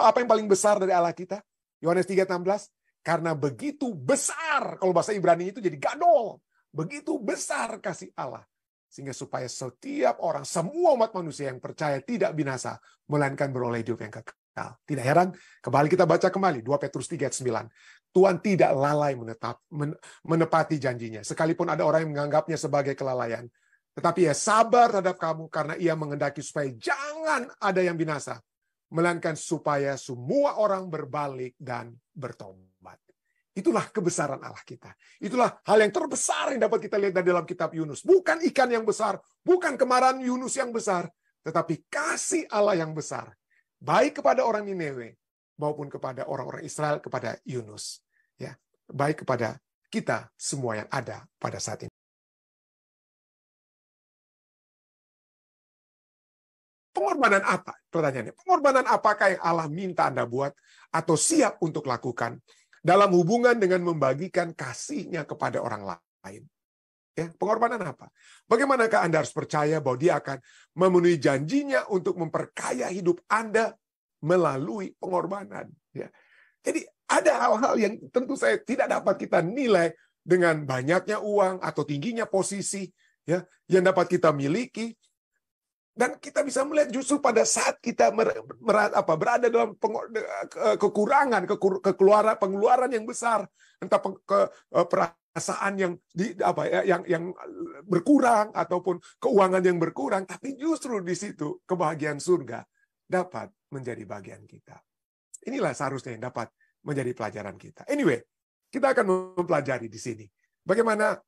apa yang paling besar dari Allah kita? Yohanes 3:16. Karena begitu besar, kalau bahasa Ibrani itu jadi gadol. Begitu besar kasih Allah. Sehingga supaya setiap orang, semua umat manusia yang percaya tidak binasa, melainkan beroleh hidup yang kekal. Tidak heran, kembali kita baca kembali 2 Petrus 3:9. Tuhan tidak lalai menepati janjinya. Sekalipun ada orang yang menganggapnya sebagai kelalaian. Tetapi ia sabar terhadap kamu karena ia menghendaki supaya jangan ada yang binasa. Melainkan supaya semua orang berbalik dan bertobat. Itulah kebesaran Allah kita. Itulah hal yang terbesar yang dapat kita lihat dari dalam kitab Yunus. Bukan ikan yang besar, bukan kemarahan Yunus yang besar, tetapi kasih Allah yang besar. Baik kepada orang Niniwe maupun kepada orang-orang Israel, kepada Yunus. Ya, baik kepada kita semua yang ada pada saat ini. Pengorbanan apa? Pertanyaannya, pengorbanan apakah yang Allah minta Anda buat atau siap untuk lakukan dalam hubungan dengan membagikan kasih-Nya kepada orang lain? Ya, pengorbanan apa? Bagaimanakah Anda harus percaya bahwa Dia akan memenuhi janjinya untuk memperkaya hidup Anda melalui pengorbanan? Ya. Jadi ada hal-hal yang tentu saya tidak dapat kita nilai dengan banyaknya uang atau tingginya posisi, ya, yang dapat kita miliki. Dan kita bisa melihat justru pada saat kita berada dalam kekurangan, pengeluaran yang besar, entah perasaan yang berkurang ataupun keuangan yang berkurang, tapi justru di situ kebahagiaan surga dapat menjadi bagian kita. Inilah seharusnya yang dapat menjadi pelajaran kita. Anyway, kita akan mempelajari di sini bagaimana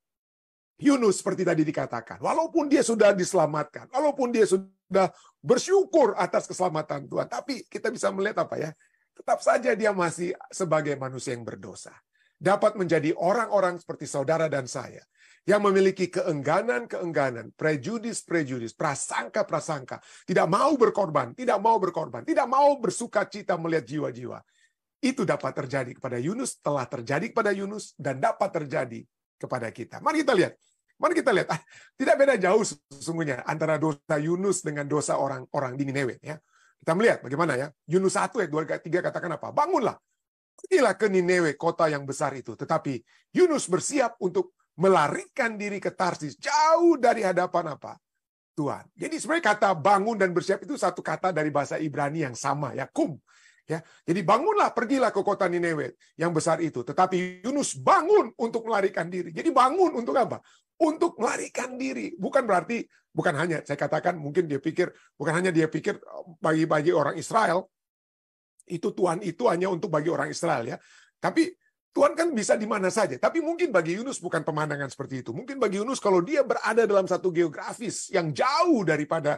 Yunus seperti tadi dikatakan, walaupun dia sudah diselamatkan, walaupun dia sudah bersyukur atas keselamatan Tuhan, tapi kita bisa melihat tetap saja dia masih sebagai manusia yang berdosa. Dapat menjadi orang-orang seperti saudara dan saya, yang memiliki keengganan, prejudis, prasangka, tidak mau berkorban, tidak mau bersuka cita melihat jiwa-jiwa. Itu dapat terjadi kepada Yunus, telah terjadi kepada Yunus, dan dapat terjadi kepada kita. Mari kita lihat. Tidak beda jauh sesungguhnya antara dosa Yunus dengan dosa orang-orang di Niniwe. Ya. Kita melihat bagaimana ya. Yunus 1 ayat 2-3 katakan apa? Bangunlah, pergilah ke Niniwe, kota yang besar itu. Tetapi Yunus bersiap untuk melarikan diri ke Tarsis, jauh dari hadapan Tuhan. Jadi sebenarnya kata bangun dan bersiap itu satu kata dari bahasa Ibrani yang sama, ya, kum. Ya, jadi bangunlah, pergilah ke kota Niniwe yang besar itu. Tetapi Yunus bangun untuk melarikan diri. Jadi bangun untuk apa? Untuk melarikan diri. Bukan hanya, saya katakan mungkin bukan hanya dia pikir bagi orang Israel, itu Tuhan itu hanya untuk bagi orang Israel, ya. Tapi Tuhan kan bisa di mana saja. Tapi mungkin bagi Yunus bukan pemandangan seperti itu. Mungkin bagi Yunus kalau dia berada dalam satu geografis yang jauh daripada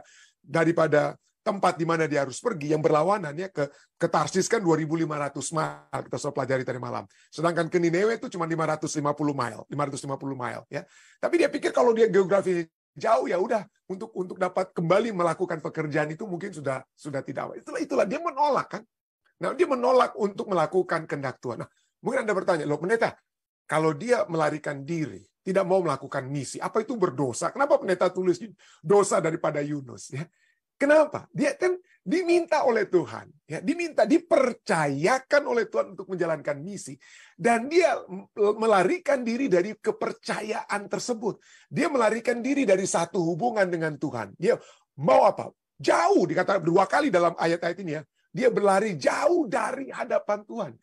tempat di mana dia harus pergi, yang berlawanan ya ke Tarsis kan 2.500 mile, kita sudah pelajari tadi malam. Sedangkan ke Niniwe itu cuma 550 mile ya. Tapi dia pikir kalau dia geografi jauh ya udah untuk dapat kembali melakukan pekerjaan itu mungkin sudah tidak. Itulah dia menolak kan. Nah, dia menolak untuk melakukan kehendak Tuhan. Nah, mungkin Anda bertanya, loh pendeta, kalau dia melarikan diri, tidak mau melakukan misi, apa itu berdosa? Kenapa pendeta tulis dosa daripada Yunus ya? Kenapa? Dia kan diminta oleh Tuhan, ya, dipercayakan oleh Tuhan untuk menjalankan misi, dan dia melarikan diri dari kepercayaan tersebut. Dia melarikan diri dari satu hubungan dengan Tuhan. Dia mau apa? Jauh, dikatakan 2 kali dalam ayat-ayat ini ya. Dia berlari jauh dari hadapan Tuhan.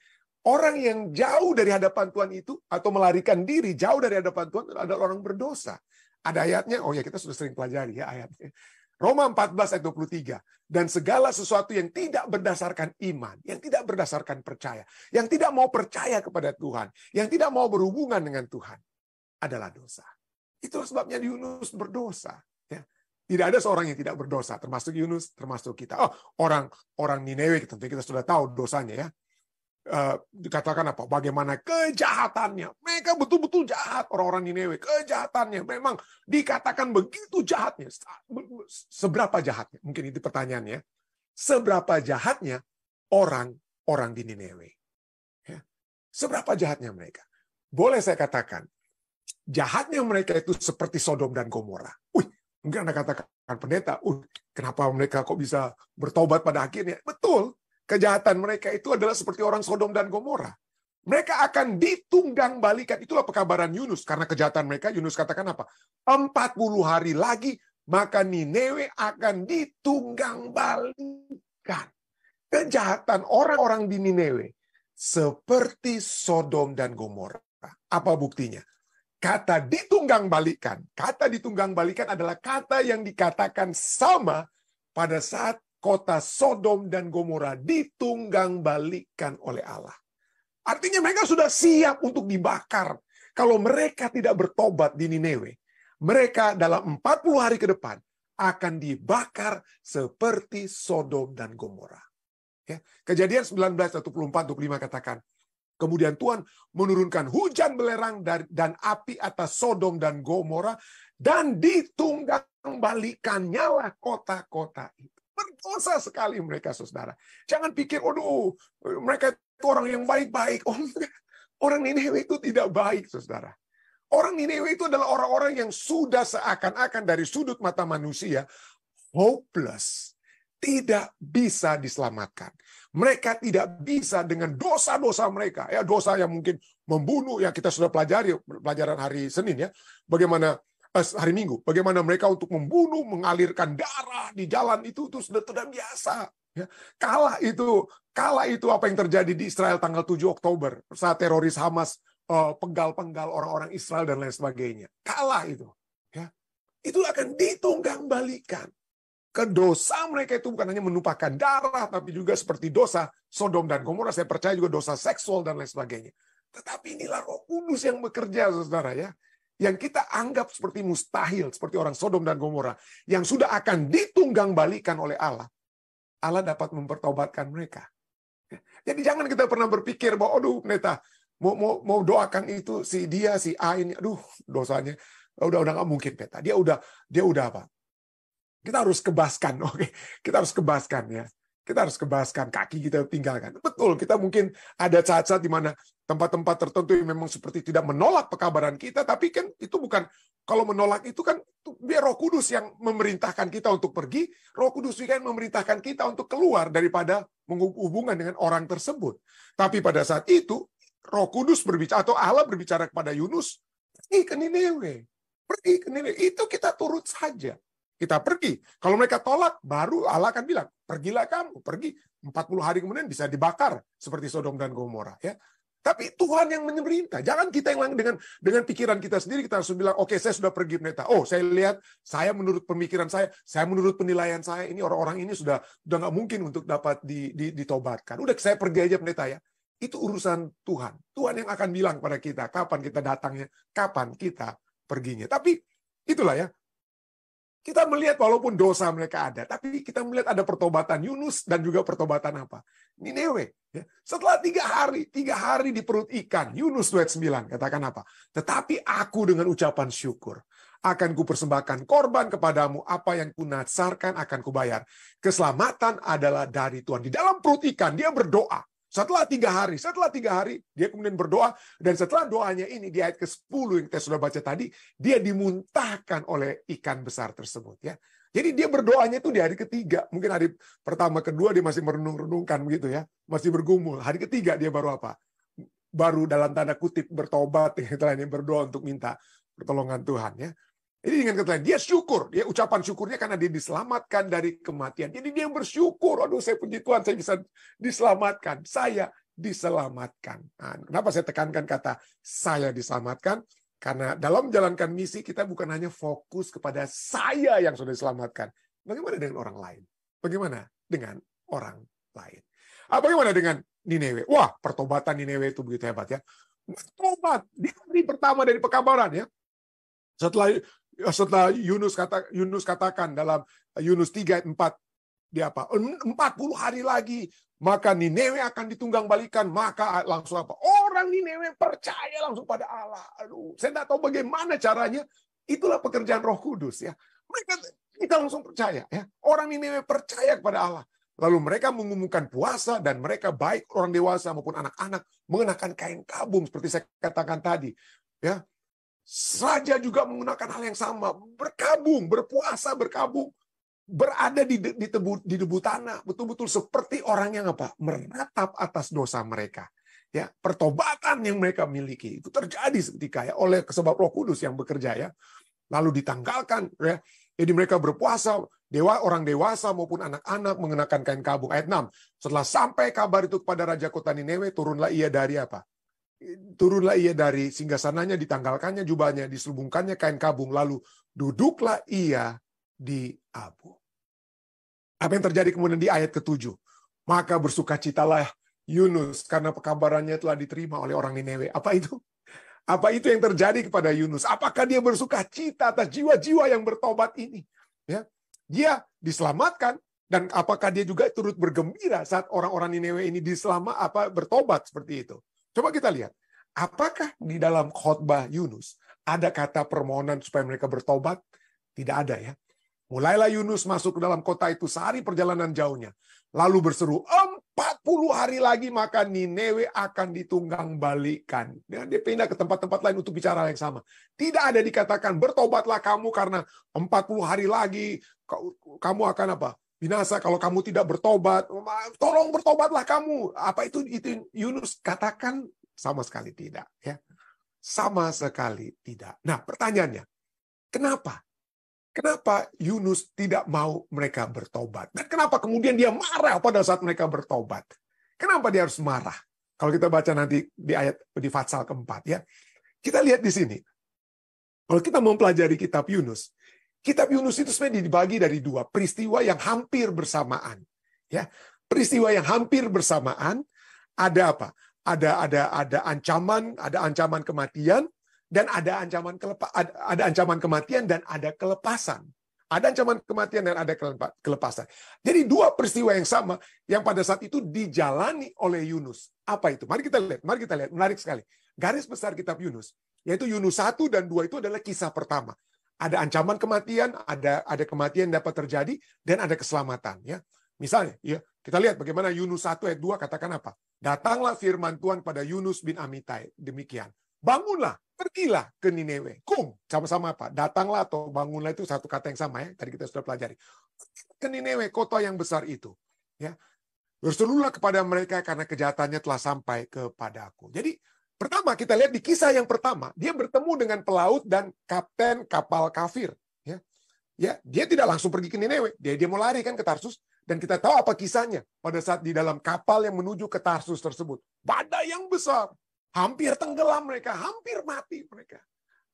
Orang yang jauh dari hadapan Tuhan itu atau melarikan diri jauh dari hadapan Tuhan adalah orang berdosa. Ada ayatnya, oh ya kita sudah sering pelajari ya ayatnya. Roma 14 ayat 23. Dan segala sesuatu yang tidak berdasarkan iman, yang tidak berdasarkan percaya, yang tidak mau percaya kepada Tuhan, yang tidak mau berhubungan dengan Tuhan, adalah dosa. Itulah sebabnya Yunus berdosa. Ya. Tidak ada seorang yang tidak berdosa, termasuk Yunus, termasuk kita. Oh, orang Niniwe, tentu kita sudah tahu dosanya ya. Dikatakan apa? Bagaimana kejahatannya. Mereka betul-betul jahat, orang-orang Niniwe. Kejahatannya memang dikatakan begitu jahatnya. Seberapa jahatnya? Mungkin itu pertanyaannya. Seberapa jahatnya orang-orang di Niniwe? Ya. Seberapa jahatnya mereka? Boleh saya katakan, jahatnya mereka itu seperti Sodom dan Gomora. Mungkin Anda katakan, pendeta, kenapa mereka kok bisa bertobat pada akhirnya? Betul. kejahatan mereka itu adalah seperti orang Sodom dan Gomora. Mereka akan ditunggang balikan. Itulah pekabaran Yunus. Karena kejahatan mereka, Yunus katakan apa? 40 hari lagi, maka Nineve akan ditunggang balikan. Kejahatan orang-orang di Nineve seperti Sodom dan Gomora. Apa buktinya? Kata ditunggang balikan. Kata ditunggang balikan adalah kata yang dikatakan sama pada saat kota Sodom dan Gomora ditunggang balikan oleh Allah. Artinya mereka sudah siap untuk dibakar. Kalau mereka tidak bertobat di Nineve, mereka dalam 40 hari ke depan akan dibakar seperti Sodom dan Gomora. Ya. Kejadian 19:24-25 katakan, kemudian Tuhan menurunkan hujan belerang dan api atas Sodom dan Gomora, dan ditunggang balikannya lah kota-kota itu. Berdosa sekali mereka, saudara. Jangan pikir, aduh, mereka itu orang yang baik-baik. Orang Nineve itu tidak baik, saudara. Orang Nineve itu adalah orang-orang yang sudah seakan-akan dari sudut mata manusia, hopeless. Tidak bisa diselamatkan. Mereka tidak bisa dengan dosa-dosa mereka. Ya, dosa yang mungkin membunuh, yang kita sudah pelajari, pelajaran hari Senin ya. Bagaimana hari Minggu, bagaimana mereka untuk membunuh, mengalirkan darah di jalan itu sudah biasa. Ya. Kala itu apa yang terjadi di Israel tanggal 7 Oktober saat teroris Hamas penggal-penggal orang-orang Israel dan lain sebagainya. Kala itu, ya, itu akan ditunggang balikan. Dosa mereka itu bukan hanya menumpahkan darah, tapi juga seperti dosa Sodom dan Gomora. Saya percaya juga dosa seksual dan lain sebagainya. Tetapi inilah Roh Kudus yang bekerja, saudara ya. Yang kita anggap seperti mustahil, seperti orang Sodom dan Gomora, yang sudah akan ditunggang balikan oleh Allah. Allah dapat mempertobatkan mereka. Jadi jangan kita pernah berpikir bahwa, aduh pendeta, mau doakan itu si dia, si A ini, aduh dosanya, udah nggak mungkin pendeta. Dia udah apa? Kita harus kebaskan, oke? Kita harus kebaskan ya. Kita harus kebaskan, kaki kita tinggalkan. Betul, kita mungkin ada saat-saat di mana tempat-tempat tertentu yang memang seperti tidak menolak pekabaran kita, tapi kan itu bukan, kalau menolak itu kan biar Roh Kudus yang memerintahkan kita untuk pergi, Roh Kudus juga yang memerintahkan kita untuk keluar daripada menghubungkan dengan orang tersebut. Tapi pada saat itu, Roh Kudus berbicara, atau Allah berbicara kepada Yunus, pergi ke Nineve. Pergi ke Nineve. Itu kita turut saja. Kita pergi. Kalau mereka tolak, baru Allah akan bilang, pergilah kamu, pergi. 40 hari kemudian bisa dibakar seperti Sodom dan Gomora. Ya. Tapi Tuhan yang memerintah. Jangan kita yang dengan pikiran kita sendiri, kita harus bilang, oke, saya sudah pergi pendeta. Oh, saya lihat, saya menurut pemikiran saya menurut penilaian saya, ini orang-orang ini sudah nggak mungkin untuk dapat ditobatkan. Udah, saya pergi aja pendeta ya. Itu urusan Tuhan. Tuhan yang akan bilang pada kita, kapan kita datangnya, kapan kita perginya. Tapi itulah ya. Kita melihat walaupun dosa mereka ada, tapi kita melihat ada pertobatan Yunus dan juga pertobatan apa? Nineve. Ya. Setelah 3 hari di perut ikan, Yunus 9 katakan apa? Tetapi aku dengan ucapan syukur akan kupersembahkan korban kepadamu, apa yang kunatsarkan akan kubayar. Keselamatan adalah dari Tuhan. Di dalam perut ikan dia berdoa. Setelah 3 hari, dia kemudian berdoa, dan setelah doanya ini, di ayat ke-10 yang kita sudah baca tadi, dia dimuntahkan oleh ikan besar tersebut. Ya. Jadi dia berdoanya itu di hari ketiga. Mungkin hari pertama, kedua dia masih merenung-renungkan begitu ya, masih bergumul. Hari ketiga dia baru apa? Baru dalam tanda kutip bertobat, yang berdoa untuk minta pertolongan Tuhan. Ya. Jadi dengan kata lain, dia syukur. Dia ucapan syukurnya karena dia diselamatkan dari kematian. Jadi dia bersyukur. Aduh, saya puji Tuhan, saya bisa diselamatkan. Saya diselamatkan. Nah, kenapa saya tekankan kata saya diselamatkan? Karena dalam menjalankan misi, kita bukan hanya fokus kepada saya yang sudah diselamatkan. Bagaimana dengan orang lain? Bagaimana dengan orang lain? Bagaimana dengan Nineve? Wah, pertobatan Nineve itu begitu hebat ya. Bertobat di hari pertama dari pekabaran ya. Setelah Yunus katakan dalam Yunus 3 ayat 4, dia apa? 40 hari lagi maka Nineve akan ditunggang balikan, maka langsung apa? Orang Nineve percaya langsung pada Allah. Aduh, saya tidak tahu bagaimana caranya. Itulah pekerjaan Roh Kudus ya. Kita langsung percaya ya. Orang Nineve percaya kepada Allah. Lalu mereka mengumumkan puasa dan mereka baik orang dewasa maupun anak-anak mengenakan kain kabung seperti saya katakan tadi. Ya. Raja juga menggunakan hal yang sama, berkabung, berpuasa, berkabung. berada di debu tanah, betul-betul seperti orang yang apa? Meratap atas dosa mereka. Ya, pertobatan yang mereka miliki itu terjadi seketika ya oleh sebab Roh Kudus yang bekerja ya. Lalu ditanggalkan ya. Jadi mereka berpuasa, orang dewasa maupun anak-anak mengenakan kain kabung. Ayat 6. Setelah sampai kabar itu kepada raja kota Nineve, turunlah ia dari apa? Turunlah ia dari singgasananya, ditanggalkannya jubahnya, diselubungkannya kain kabung, lalu duduklah ia di abu. Apa yang terjadi kemudian di ayat ke-7? Maka bersukacitalah Yunus karena pekabarannya telah diterima oleh orang Nineve. Apa itu? Apa itu yang terjadi kepada Yunus? Apakah dia bersukacita atas jiwa-jiwa yang bertobat ini? Ya, dia diselamatkan, dan apakah dia juga turut bergembira saat orang-orang Nineve ini bertobat seperti itu? Coba kita lihat. Apakah di dalam khotbah Yunus ada kata permohonan supaya mereka bertobat? Tidak ada ya. Mulailah Yunus masuk ke dalam kota itu sehari perjalanan jauhnya. Lalu berseru, 40 hari lagi maka Nineve akan ditunggang balikan. Dia pindah ke tempat-tempat lain untuk bicara yang sama. Tidak ada dikatakan, bertobatlah kamu karena 40 hari lagi kamu akan apa? Binasa kalau kamu tidak bertobat. Tolong bertobatlah kamu. Apa itu Yunus katakan? Sama sekali tidak. Ya, sama sekali tidak. Nah pertanyaannya, kenapa? Kenapa Yunus tidak mau mereka bertobat? Dan kenapa kemudian dia marah pada saat mereka bertobat? Kenapa dia harus marah? Kalau kita baca nanti di Fatsal keempat ya. Kita lihat di sini. Kalau kita mempelajari kitab Yunus itu sebenarnya dibagi dari dua peristiwa yang hampir bersamaan. Ya, peristiwa yang hampir bersamaan ada apa? Ada ancaman kematian. Dan ada ancaman kematian dan ada kelepasan. Ada ancaman kematian dan ada kelepasan. Jadi dua peristiwa yang sama yang pada saat itu dijalani oleh Yunus. Apa itu? Mari kita lihat. Menarik sekali. Garis besar kitab Yunus, yaitu Yunus 1 dan 2 itu adalah kisah pertama. Ada ancaman kematian, ada kematian dapat terjadi, dan ada keselamatan. Ya. Misalnya, ya, kita lihat bagaimana Yunus 1 ayat 2 katakan apa? Datanglah firman Tuhan pada Yunus bin Amitai. Demikian. Bangunlah, pergilah ke Nineve. Sama-sama apa? Datanglah atau bangunlah itu satu kata yang sama ya. Tadi kita sudah pelajari. Ke Nineve, kota yang besar itu. Ya. Berserulah kepada mereka karena kejahatannya telah sampai kepadaku. Jadi pertama kita lihat di kisah yang pertama, dia bertemu dengan pelaut dan kapten kapal kafir. Ya, dia tidak langsung pergi ke Nineve. Dia mau lari kan ke Tarsus. Dan kita tahu apa kisahnya pada saat di dalam kapal yang menuju ke Tarsus tersebut. Badai yang besar. Hampir tenggelam mereka, hampir mati mereka.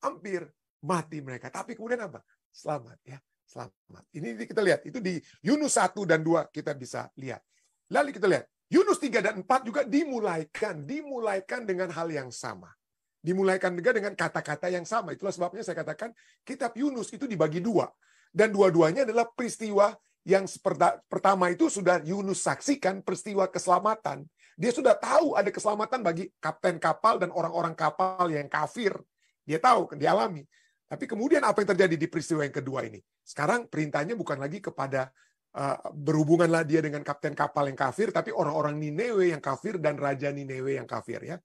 Hampir mati mereka. Tapi kemudian apa? Selamat ya, selamat. Ini kita lihat, itu di Yunus 1 dan 2 kita bisa lihat. Lalu kita lihat, Yunus 3 dan 4 juga dimulaikan dengan hal yang sama. Dimulaikan juga dengan kata-kata yang sama. Itulah sebabnya saya katakan kitab Yunus itu dibagi dua. Dan dua-duanya adalah peristiwa yang pertama itu sudah Yunus saksikan, peristiwa keselamatan. Dia sudah tahu ada keselamatan bagi kapten kapal dan orang-orang kapal yang kafir. Dia tahu, dia alami. Tapi kemudian apa yang terjadi di peristiwa yang kedua ini? Sekarang perintahnya bukan lagi kepada berhubunganlah dia dengan kapten kapal yang kafir, tapi orang-orang Nineve yang kafir dan raja Nineve yang kafir. Ya.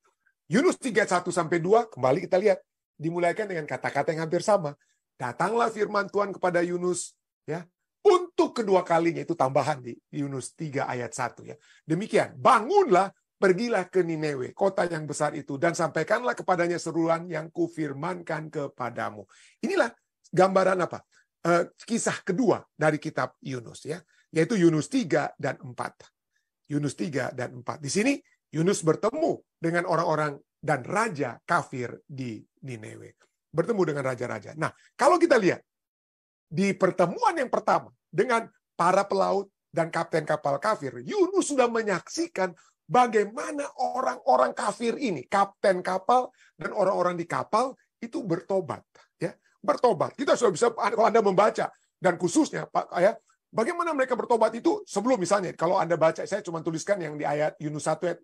Yunus 3:1-2, kembali kita lihat. Dimulaikan dengan kata-kata yang hampir sama. Datanglah firman Tuhan kepada Yunus. Ya. Untuk kedua kalinya, itu tambahan di Yunus 3 ayat 1. Ya. Demikian, bangunlah, pergilah ke Nineve, kota yang besar itu, dan sampaikanlah kepadanya seruan yang kufirmankan kepadamu. Inilah gambaran apa? Kisah kedua dari kitab Yunus. Ya. Yaitu Yunus 3 dan 4. Yunus 3 dan 4. Di sini, Yunus bertemu dengan orang-orang dan raja kafir di Nineve. Bertemu dengan raja-raja. Nah, kalau kita lihat, di pertemuan yang pertama dengan para pelaut dan kapten kapal kafir, Yunus sudah menyaksikan bagaimana orang-orang kafir ini, kapten kapal dan orang-orang di kapal itu bertobat. Ya, bertobat. Kita sudah bisa, kalau Anda membaca, dan khususnya Pak ya, bagaimana mereka bertobat itu sebelum misalnya, kalau Anda baca, saya cuma tuliskan yang di ayat Yunus 1 ayat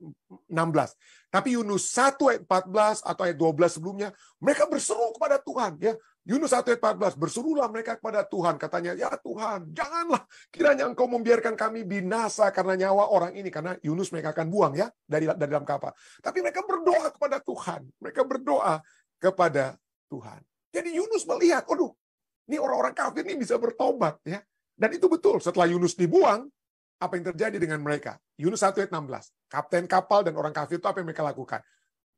16. Tapi Yunus 1 ayat 14 atau ayat 12 sebelumnya, mereka berseru kepada Tuhan. Ya. Yunus 1 ayat 14, berserulah mereka kepada Tuhan. Katanya, ya Tuhan, janganlah kiranya Engkau membiarkan kami binasa karena nyawa orang ini. Karena Yunus mereka akan buang ya dari dalam kapal. Tapi mereka berdoa kepada Tuhan. Mereka berdoa kepada Tuhan. Jadi Yunus melihat, aduh, ini orang-orang kafir ini bisa bertobat. Ya. Dan itu betul, setelah Yunus dibuang, apa yang terjadi dengan mereka? Yunus 1 ayat 16. Kapten kapal dan orang kafir itu apa yang mereka lakukan?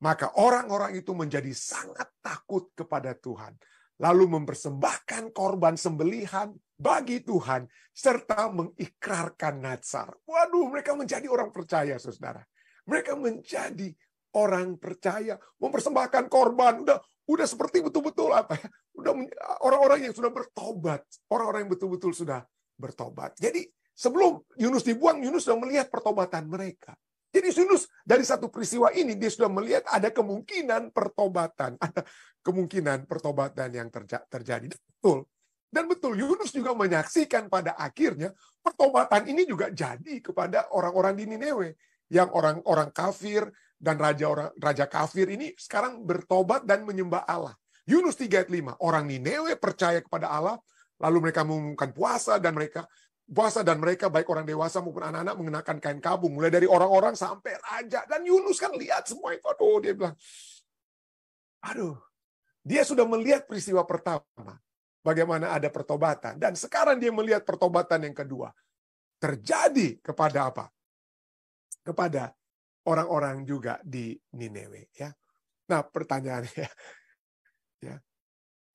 Maka orang-orang itu menjadi sangat takut kepada Tuhan. Lalu mempersembahkan korban sembelihan bagi Tuhan, serta mengikrarkan nazar. Waduh, mereka menjadi orang percaya, saudara. Mereka menjadi orang percaya, mempersembahkan korban. Udah seperti betul-betul apa ya? Udah orang-orang yang sudah bertobat. Orang-orang yang betul-betul sudah bertobat. Jadi sebelum Yunus dibuang, Yunus sudah melihat pertobatan mereka. Jadi Yunus dari satu peristiwa ini dia sudah melihat ada kemungkinan pertobatan, ada kemungkinan pertobatan yang terjadi. Betul. Dan betul Yunus juga menyaksikan pada akhirnya pertobatan ini juga jadi kepada orang-orang di Niniwe, yang orang-orang kafir dan raja kafir ini sekarang bertobat dan menyembah Allah. Yunus 3 ayat 5, orang Niniwe percaya kepada Allah, lalu mereka mengumumkan puasa dan mereka baik orang dewasa maupun anak-anak mengenakan kain kabung, mulai dari orang-orang sampai raja. Dan Yunus kan lihat semua itu, dia bilang, dia sudah melihat peristiwa pertama, bagaimana ada pertobatan, dan sekarang dia melihat pertobatan yang kedua terjadi kepada apa? Kepada orang-orang juga di Niniwe. Ya. Nah, pertanyaannya, ya,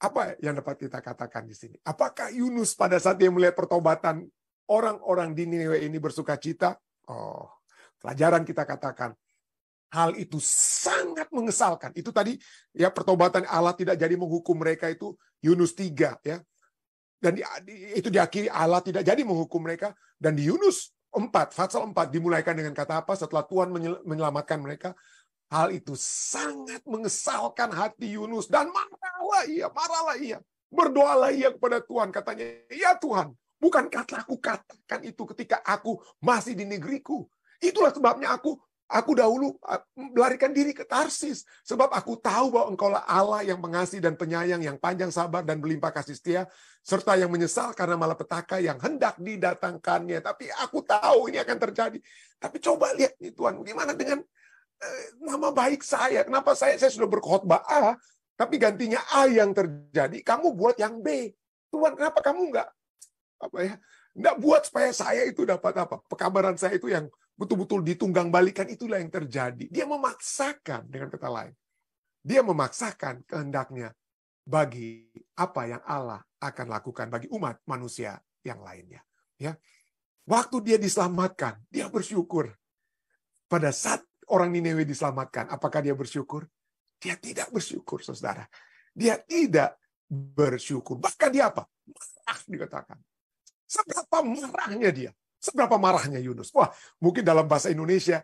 apa yang dapat kita katakan di sini? Apakah Yunus pada saat dia melihat pertobatan orang-orang di Niniwe ini bersuka cita? Pelajaran kita katakan, hal itu sangat mengesalkan. Itu tadi ya, pertobatan Allah tidak jadi menghukum mereka, itu Yunus 3 ya. Dan itu diakhiri Allah tidak jadi menghukum mereka. Dan di Yunus 4, pasal 4 dimulaikan dengan kata apa? Setelah Tuhan menyelamatkan mereka, hal itu sangat mengesalkan hati Yunus, dan marahlah ia. Berdoalah ia kepada Tuhan, katanya, ya Tuhan, bukankah aku katakan itu ketika aku masih di negeriku? Itulah sebabnya aku dahulu melarikan diri ke Tarsis, sebab aku tahu bahwa Engkaulah Allah yang mengasihi dan penyayang, yang panjang sabar dan berlimpah kasih setia, serta yang menyesal karena malapetaka yang hendak didatangkannya. Tapi aku tahu ini akan terjadi. Tapi coba lihat nih Tuhan, gimana dengan nama baik saya? Kenapa saya sudah berkhotbah A, tapi gantinya A yang terjadi, kamu buat yang B. Tuhan, kenapa kamu enggak buat supaya saya itu dapat apa? Pekabaran saya itu yang betul-betul ditunggang balikan, itulah yang terjadi. Dia memaksakan, dengan kata lain, dia memaksakan kehendaknya bagi apa yang Allah akan lakukan bagi umat manusia yang lainnya. Ya, waktu dia diselamatkan, dia bersyukur. Pada saat orang Niniwe diselamatkan, apakah dia bersyukur? Dia tidak bersyukur, saudara. Dia tidak bersyukur. Bahkan dia apa? Marah, dikatakan. Seberapa marahnya dia? Seberapa marahnya Yunus? Wah, mungkin dalam bahasa Indonesia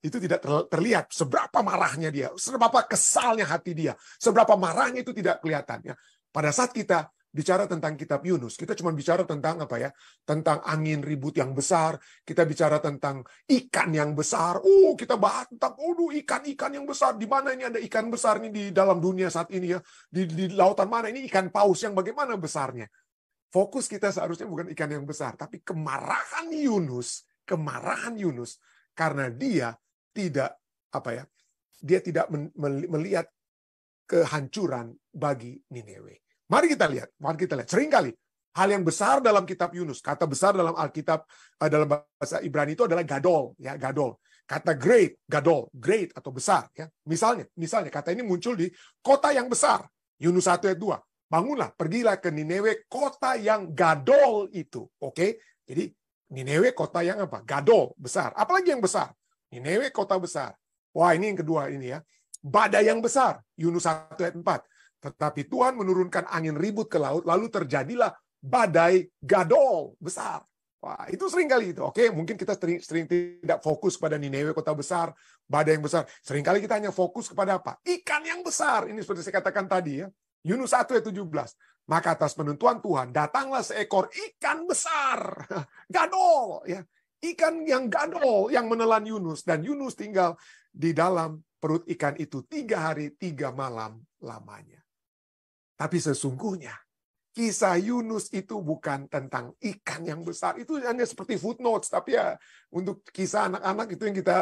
itu tidak terlihat seberapa marahnya dia, seberapa kesalnya hati dia, seberapa marahnya itu tidak kelihatan. Ya. Pada saat kita bicara tentang kitab Yunus, kita cuma bicara tentang apa ya? Tentang angin ribut yang besar, kita bicara tentang ikan yang besar. Kita bahas tentang ikan-ikan yang besar. Di mana ini ada ikan besar ini di dalam dunia saat ini ya? Di lautan mana ini ikan paus yang bagaimana besarnya? Fokus kita seharusnya bukan ikan yang besar, tapi kemarahan Yunus karena dia tidak dia tidak melihat kehancuran bagi Niniwe. Mari kita lihat. Seringkali hal yang besar dalam kitab Yunus, kata besar dalam Alkitab dalam bahasa Ibrani itu adalah gadol, ya, gadol. Kata great, gadol, great atau besar, ya. Misalnya kata ini muncul di kota yang besar. Yunus 1 ayat 2. Bangunlah, pergilah ke Niniwe, kota yang gadol itu. Oke? Jadi Niniwe kota yang apa? Gadol, besar. Apalagi yang besar? Niniwe kota besar. Wah, ini yang kedua ini ya. Badai yang besar. Yunus 1 ayat 4. Tetapi Tuhan menurunkan angin ribut ke laut, lalu terjadilah badai gadol, besar. Wah, itu sering kali itu. Oke, mungkin kita sering tidak fokus pada Niniwe kota besar, badai yang besar. Seringkali kita hanya fokus kepada apa? Ikan yang besar. Ini seperti saya katakan tadi ya. Yunus 1 ayat 17. Maka atas penentuan Tuhan datanglah seekor ikan besar, gadol, ya. Ikan yang gadol yang menelan Yunus, dan Yunus tinggal di dalam perut ikan itu 3 hari 3 malam lamanya. Tapi sesungguhnya kisah Yunus itu bukan tentang ikan yang besar. Itu hanya seperti footnotes, tapi ya untuk kisah anak-anak itu yang kita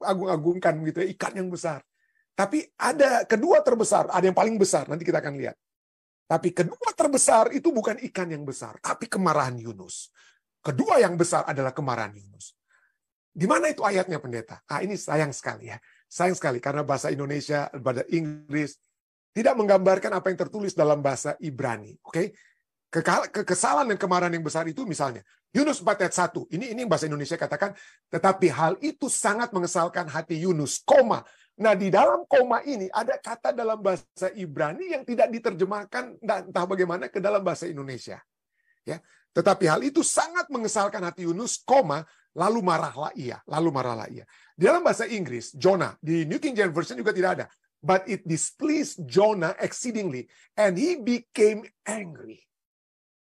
agung-agungkan gitu, ikan yang besar. Tapi ada kedua terbesar, ada yang paling besar, nanti kita akan lihat. Tapi kedua terbesar itu bukan ikan yang besar, tapi kemarahan Yunus. Kedua yang besar adalah kemarahan Yunus. Di mana itu ayatnya, pendeta? Ini sayang sekali ya. Sayang sekali karena bahasa Indonesia, bahasa Inggris tidak menggambarkan apa yang tertulis dalam bahasa Ibrani. Oke? Kekesalan dan kemarahan yang besar itu misalnya Yunus 4 ayat 1. Ini bahasa Indonesia katakan, tetapi hal itu sangat mengesalkan hati Yunus, koma. Nah, di dalam koma ini ada kata dalam bahasa Ibrani yang tidak diterjemahkan entah bagaimana ke dalam bahasa Indonesia. Ya, tetapi hal itu sangat mengesalkan hati Yunus, koma, lalu marahlah ia. Di dalam bahasa Inggris, Jonah, di New King James Version juga tidak ada. But it displeased Jonah exceedingly, and he became angry.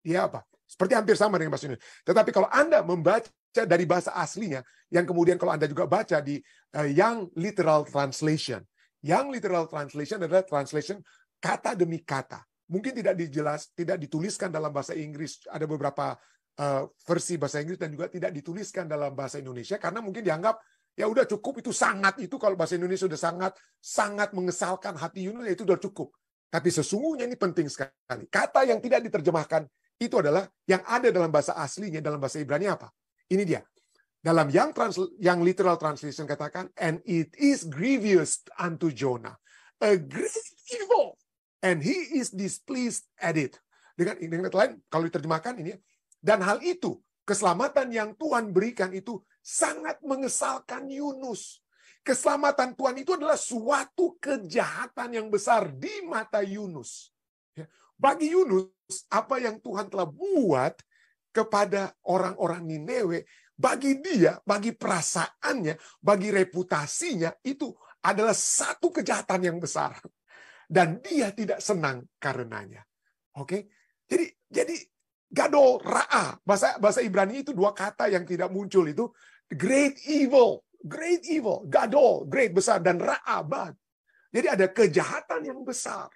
Dia apa? Seperti hampir sama dengan bahasa Indonesia. Tetapi kalau Anda membaca dari bahasa aslinya, yang kemudian kalau Anda juga baca di Young Literal Translation. Young Literal Translation adalah translation kata demi kata. Mungkin tidak dituliskan dalam bahasa Inggris. Ada beberapa versi bahasa Inggris dan juga tidak dituliskan dalam bahasa Indonesia karena mungkin dianggap ya udah cukup, itu sangat, itu kalau bahasa Indonesia sudah sangat mengesalkan hati Yunus, ya itu sudah cukup. Tapi sesungguhnya ini penting sekali. Kata yang tidak diterjemahkan itu adalah yang ada dalam bahasa aslinya, dalam bahasa Ibrani apa? Ini dia. Dalam yang literal translation katakan, and it is grievous unto Jonah, a great evil, and he is displeased at it. Dengan kata lain, kalau diterjemahkan ini, dan hal itu, keselamatan yang Tuhan berikan itu sangat mengesalkan Yunus. Keselamatan Tuhan itu adalah suatu kejahatan yang besar di mata Yunus. Bagi Yunus, apa yang Tuhan telah buat kepada orang-orang Niniwe, bagi dia, bagi perasaannya, bagi reputasinya, itu adalah satu kejahatan yang besar. Dan dia tidak senang karenanya. Oke? Jadi gadol, ra'a. Bahasa Ibrani itu dua kata yang tidak muncul itu. Great evil, gadol, great, besar, dan ra'a, bad. Jadi ada kejahatan yang besar.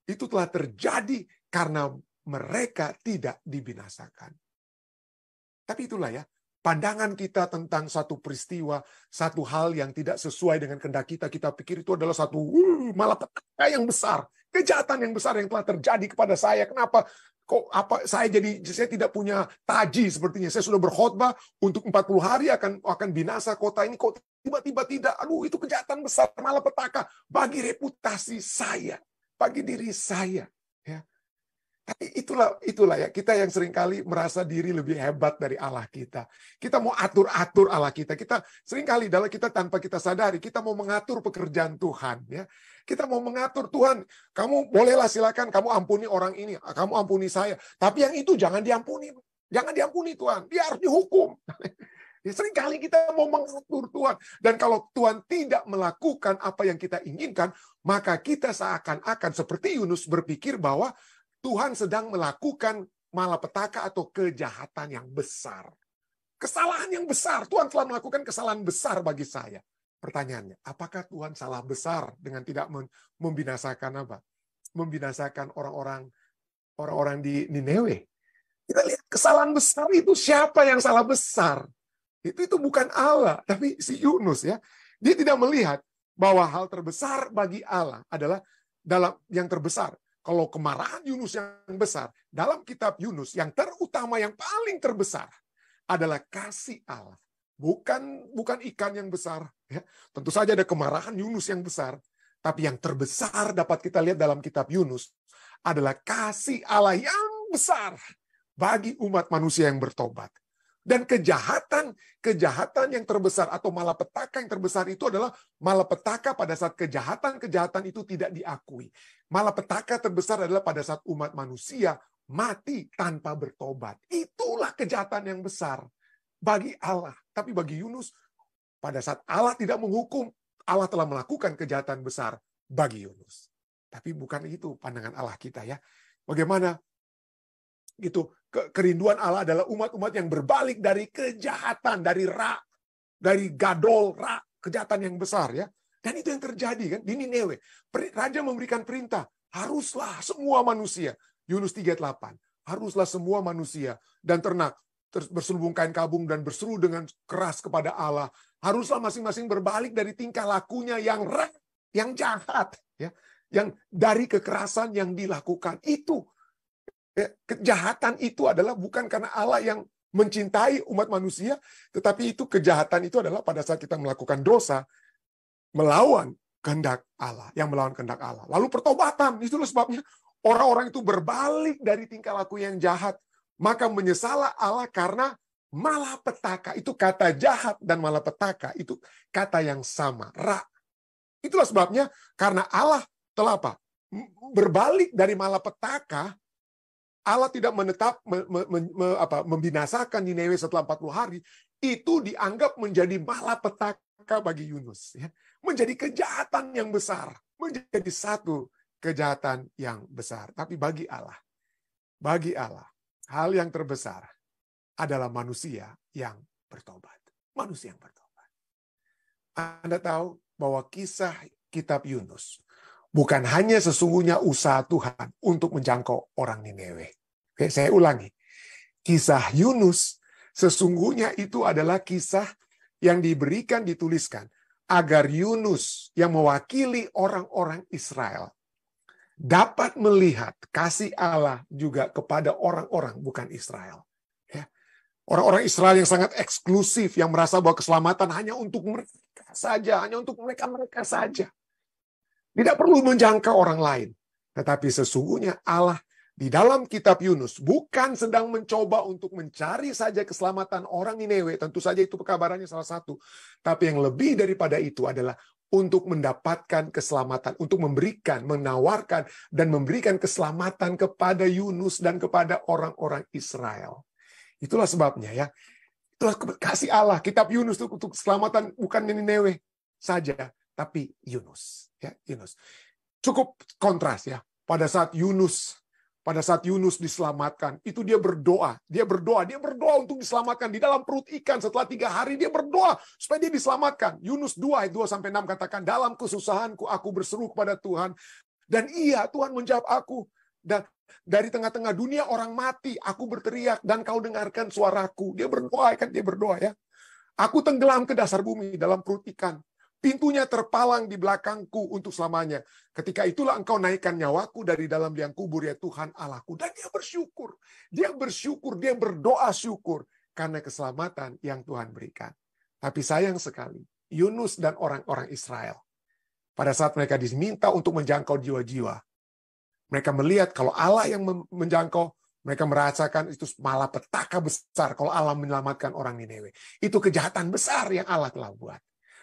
Itu telah terjadi karena mereka tidak dibinasakan. Tapi itulah ya, pandangan kita tentang satu peristiwa, satu hal yang tidak sesuai dengan kehendak kita, kita pikir itu adalah satu malapetaka yang besar, kejahatan yang besar yang telah terjadi kepada saya. Kenapa? Saya tidak punya taji sepertinya. Saya sudah berkhotbah untuk 40 hari akan binasa kota ini, kok tiba-tiba tidak. Aduh, itu kejahatan besar, malapetaka bagi reputasi saya, bagi diri saya, ya. Tapi itulah ya, kita yang seringkali merasa diri lebih hebat dari Allah kita. Kita mau atur-atur Allah kita. Kita seringkali kita tanpa kita sadari, kita mau mengatur pekerjaan Tuhan, ya. Kita mau mengatur, Tuhan, kamu bolehlah silakan kamu ampuni orang ini, kamu ampuni saya. Tapi yang itu jangan diampuni. Jangan diampuni, Tuhan. Dia harus dihukum. Ya, seringkali kita mau mengatur Tuhan. Dan kalau Tuhan tidak melakukan apa yang kita inginkan, maka kita seakan-akan seperti Yunus berpikir bahwa Tuhan sedang melakukan malapetaka atau kejahatan yang besar. Kesalahan yang besar. Tuhan telah melakukan kesalahan besar bagi saya. Pertanyaannya, apakah Tuhan salah besar dengan tidak membinasakan apa? Membinasakan orang-orang di Niniwe. Kita lihat kesalahan besar itu, siapa yang salah besar? Itu bukan Allah, tapi si Yunus, ya. Dia tidak melihat bahwa hal terbesar bagi Allah adalah dalam yang terbesar. Kalau kemarahan Yunus yang besar, dalam kitab Yunus yang terutama, yang paling terbesar adalah kasih Allah. Bukan ikan yang besar. Ya. Tentu saja ada kemarahan Yunus yang besar, tapi yang terbesar dapat kita lihat dalam kitab Yunus adalah kasih Allah yang besar bagi umat manusia yang bertobat. Dan kejahatan yang terbesar atau malapetaka yang terbesar itu adalah malapetaka pada saat kejahatan itu tidak diakui. Malapetaka terbesar adalah pada saat umat manusia mati tanpa bertobat. Itulah kejahatan yang besar bagi Allah. Tapi bagi Yunus, pada saat Allah tidak menghukum, Allah telah melakukan kejahatan besar bagi Yunus. Tapi bukan itu pandangan Allah kita, ya. Bagaimana gitu, kerinduan Allah adalah umat-umat yang berbalik dari kejahatan, dari gadol, kejahatan yang besar, ya. Dan itu yang terjadi kan di Niniwe. Raja memberikan perintah, haruslah semua manusia, Yunus 3:8, haruslah semua manusia dan ternak berselubung kain kabung dan berseru dengan keras kepada Allah. Haruslah masing-masing berbalik dari tingkah lakunya yang jahat, ya. yang dari kekerasan yang dilakukan. Itu kejahatan itu adalah bukan karena Allah yang mencintai umat manusia, tetapi itu kejahatan itu adalah pada saat kita melakukan dosa melawan kehendak Allah, yang melawan kehendak Allah. Lalu pertobatan, itulah sebabnya orang-orang itu berbalik dari tingkah laku yang jahat, maka menyesalah Allah karena malapetaka. Itu kata jahat dan malapetaka, itu kata yang sama, ra. Itulah sebabnya karena Allah telah berbalik dari malapetaka, Allah tidak membinasakan Niniwe setelah 40 hari, itu dianggap menjadi malapetaka bagi Yunus. Ya. Menjadi kejahatan yang besar. Menjadi satu kejahatan yang besar. Tapi bagi Allah, hal yang terbesar adalah manusia yang bertobat. Manusia yang bertobat. Anda tahu bahwa kisah kitab Yunus bukan hanya sesungguhnya usaha Tuhan untuk menjangkau orang Niniwe. Oke, saya ulangi. Kisah Yunus sesungguhnya itu adalah kisah yang dituliskan agar Yunus yang mewakili orang-orang Israel dapat melihat kasih Allah juga kepada orang-orang bukan Israel. Ya. Orang-orang Israel yang sangat eksklusif, yang merasa bahwa keselamatan hanya untuk mereka saja, hanya untuk mereka saja. Tidak perlu menjangkau orang lain. Tetapi sesungguhnya Allah di dalam kitab Yunus bukan sedang mencoba untuk mencari saja keselamatan orang Niniwe. Tentu saja itu pekabarannya salah satu. Tapi yang lebih daripada itu adalah untuk mendapatkan keselamatan. Untuk memberikan, menawarkan, dan memberikan keselamatan kepada Yunus dan kepada orang-orang Israel. Itulah sebabnya ya. Itulah kasih Allah. Kitab Yunus itu untuk keselamatan bukan Niniwe saja. Tapi Yunus. Ya, Yunus. Cukup kontras ya. Pada saat Yunus diselamatkan, itu dia berdoa untuk diselamatkan di dalam perut ikan. Setelah 3 hari dia berdoa supaya dia diselamatkan. Yunus 2 ayat 2-6 katakan, dalam kesusahanku aku berseru kepada Tuhan, dan iya Tuhan menjawab aku. Dan dari tengah-tengah dunia orang mati, aku berteriak dan kau dengarkan suaraku. Dia berdoa ya. Aku tenggelam ke dasar bumi dalam perut ikan. Pintunya terpalang di belakangku untuk selamanya. Ketika itulah engkau naikkan nyawaku dari dalam liang kubur, ya Tuhan Allahku. Dan dia bersyukur. Dia berdoa syukur karena keselamatan yang Tuhan berikan. Tapi sayang sekali, Yunus dan orang-orang Israel, pada saat mereka diminta untuk menjangkau jiwa-jiwa, mereka melihat kalau Allah yang menjangkau, mereka merasakan itu malapetaka besar kalau Allah menyelamatkan orang Niniwe. Itu kejahatan besar yang Allah telah buat.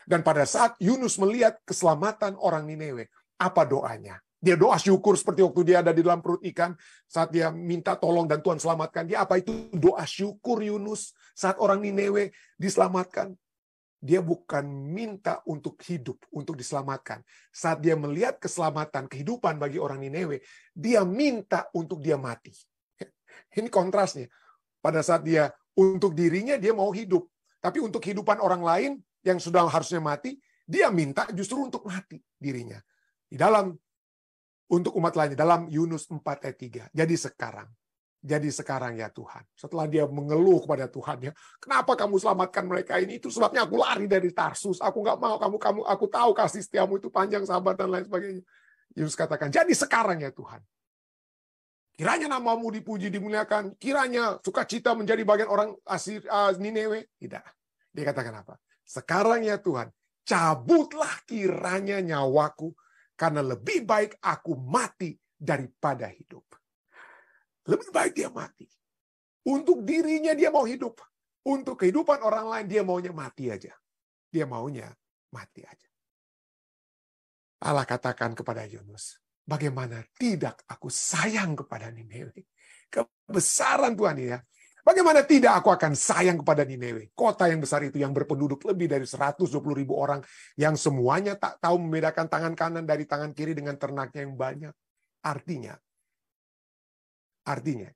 Dan pada saat Yunus melihat keselamatan orang Niniwe, apa doanya? Dia doa syukur seperti waktu dia ada di dalam perut ikan, saat dia minta tolong dan Tuhan selamatkan dia. Apa itu doa syukur Yunus saat orang Niniwe diselamatkan? Dia bukan minta untuk hidup, untuk diselamatkan. Saat dia melihat keselamatan, kehidupan bagi orang Niniwe, dia minta untuk dia mati. Ini kontrasnya. Pada saat dia untuk dirinya, dia mau hidup. Tapi untuk kehidupan orang lain, yang sudah harusnya mati, dia minta justru untuk mati dirinya. Di dalam, untuk umat lainnya, dalam Yunus 4 ayat 3. Jadi sekarang ya Tuhan. Setelah dia mengeluh kepada Tuhan, ya, kenapa kamu selamatkan mereka ini? Itu sebabnya aku lari dari Tarsus. Aku nggak mau aku tahu kasih setiamu itu panjang, sabar, dan lain sebagainya. Yunus katakan, jadi sekarang ya Tuhan. Kiranya namamu dipuji, dimuliakan. Kiranya sukacita menjadi bagian orang Niniwe. Tidak. Dia katakan apa? Sekarang ya Tuhan, cabutlah kiranya nyawaku, karena lebih baik aku mati daripada hidup. Lebih baik dia mati. Untuk dirinya dia mau hidup. Untuk kehidupan orang lain dia maunya mati aja. Dia maunya mati aja. Allah katakan kepada Yunus, bagaimana tidak aku sayang kepada Niniwe. Kebesaran Tuhan ya. Bagaimana tidak aku akan sayang kepada Niniwe, kota yang besar itu yang berpenduduk lebih dari 120.000 orang, yang semuanya tak tahu membedakan tangan kanan dari tangan kiri dengan ternaknya yang banyak. Artinya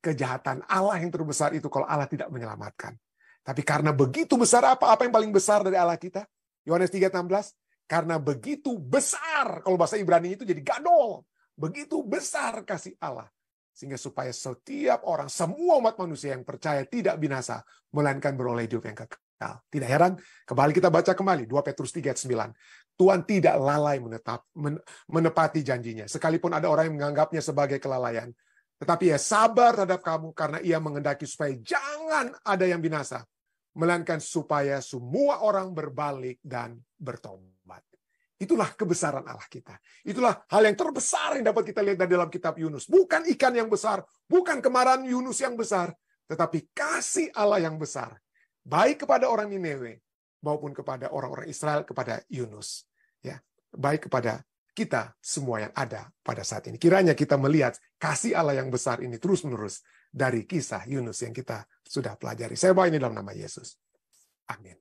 kejahatan Allah yang terbesar itu kalau Allah tidak menyelamatkan. Tapi karena begitu besar apa yang paling besar dari Allah kita? Yohanes 3:16. Karena begitu besar, kalau bahasa Ibrani itu jadi gadol. Begitu besar kasih Allah. Sehingga supaya setiap orang, semua umat manusia yang percaya tidak binasa, melainkan beroleh hidup yang kekal. Tidak heran, kembali kita baca kembali 2 Petrus 3 ayat 9. Tuhan tidak lalai menepati janjinya. Sekalipun ada orang yang menganggapnya sebagai kelalaian. Tetapi ia sabar terhadap kamu karena ia mengendaki supaya jangan ada yang binasa. Melainkan supaya semua orang berbalik dan bertobat. Itulah kebesaran Allah kita. Itulah hal yang terbesar yang dapat kita lihat dari dalam kitab Yunus. Bukan ikan yang besar, bukan kemarahan Yunus yang besar, tetapi kasih Allah yang besar. Baik kepada orang Nineve maupun kepada orang-orang Israel, kepada Yunus. Ya, baik kepada kita semua yang ada pada saat ini. Kiranya kita melihat kasih Allah yang besar ini terus-menerus dari kisah Yunus yang kita sudah pelajari. Saya bawa ini dalam nama Yesus. Amin.